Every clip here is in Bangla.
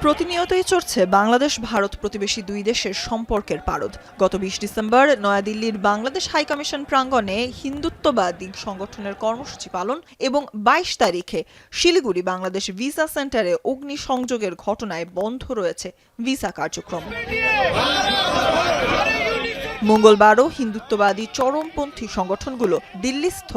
প্রতিনিয়তই চড়ছে বাংলাদেশ ভারত প্রতিবেশী দুই দেশের সম্পর্কের পারদ। গত ২০ ডিসেম্বর নয়াদিল্লির বাংলাদেশ হাইকমিশন প্রাঙ্গণে হিন্দুত্ববাদী সংগঠনের কর্মসূচি পালন এবং ২২ তারিখে শিলিগুড়ি বাংলাদেশ ভিসা সেন্টারে অগ্নিসংযোগের ঘটনায় বন্ধ রয়েছে ভিসা কার্যক্রম। মঙ্গলবারও হিন্দুত্ববাদী চরমপন্থী সংগঠনগুলো দিল্লিস্থ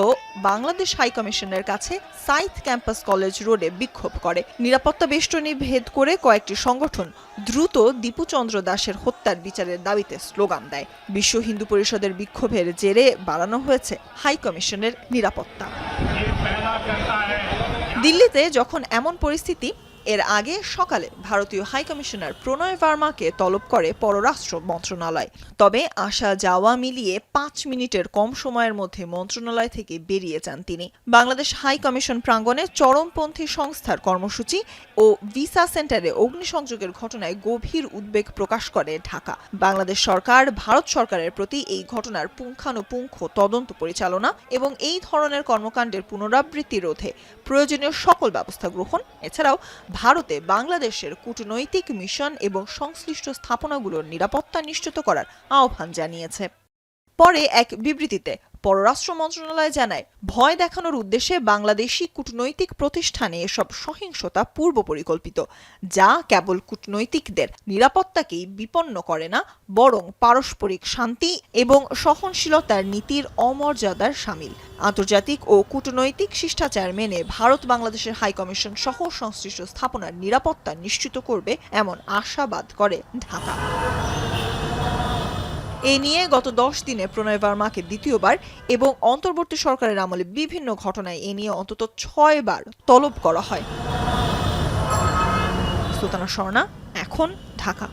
বাংলাদেশ হাইকমিশনের কাছে সাইথ ক্যাম্পাস কলেজ রোডে বিক্ষোভ করে। নিরাপত্তা বেষ্টনী ভেদ করে কয়েকটি সংগঠন দ্রুত দীপু চন্দ্র দাসের হত্যার বিচারের দাবিতে স্লোগান দেয়। বিশ্ব হিন্দু পরিষদের বিক্ষোভের জেরে বাড়ানো হয়েছে হাইকমিশনের নিরাপত্তা। দিল্লিতে যখন এমন পরিস্থিতি, এর আগে সকালে ভারতীয় হাইকমিশনার প্রণয় ভার্মাকে তলব করে পররাষ্ট্র মন্ত্রণালয়। তবে আসা যাওয়া মিলিয়ে ৫ মিনিটের কম সময়ের মধ্যে মন্ত্রণালয় থেকে বেরিয়ে যান তিনি। বাংলাদেশ হাইকমিশন প্রাঙ্গণে চরমপন্থী সংস্থার কর্মসূচি ও ভিসা সেন্টারে অগ্নিসংযোগের ঘটনায় গভীর উদ্বেগ প্রকাশ করে ঢাকা। বাংলাদেশ সরকার ভারত সরকারের প্রতি এই ঘটনার পুঙ্খানুপুঙ্খ তদন্ত পরিচালনা এবং এই ধরনের কর্মকাণ্ডের পুনরাবৃত্তি রোধে প্রয়োজনীয় সকল ব্যবস্থা গ্রহণ, এছাড়াও ভারতে বাংলাদেশের কূটনৈতিক মিশন এবং সংশ্লিষ্ট স্থাপনাগুলোর নিরাপত্তা নিশ্চিত করার আহ্বান জানিয়েছে। পরে এক বিবৃতিতে পররাষ্ট্র মন্ত্রণালয় জানায়, ভয় দেখানোর উদ্দেশ্যে বাংলাদেশি কূটনৈতিক প্রতিষ্ঠানে এসব সহিংসতা পূর্ব পরিকল্পিত, যা কেবল কূটনৈতিকদের নিরাপত্তাকেই বিপন্ন করে না, বরং পারস্পরিক শান্তি এবং সহনশীলতার নীতির অমর্যাদার শামিল। আন্তর্জাতিক ও কূটনৈতিক শিষ্টাচার মেনে ভারত বাংলাদেশের হাইকমিশন সহ সংশ্লিষ্ট স্থাপনার নিরাপত্তা নিশ্চিত করবে এমন আশাবাদ করে ঢাকা। এ নিয়ে গত ১০ দিনে প্রণয় ভার্মাকে দ্বিতীয়বার এবং অন্তর্বর্তী সরকারের আমলে বিভিন্ন ঘটনায় এ নিয়ে অন্তত ৬ বার তলব করা হয়। সুলতানা স্বর্ণা, এখন, ঢাকা।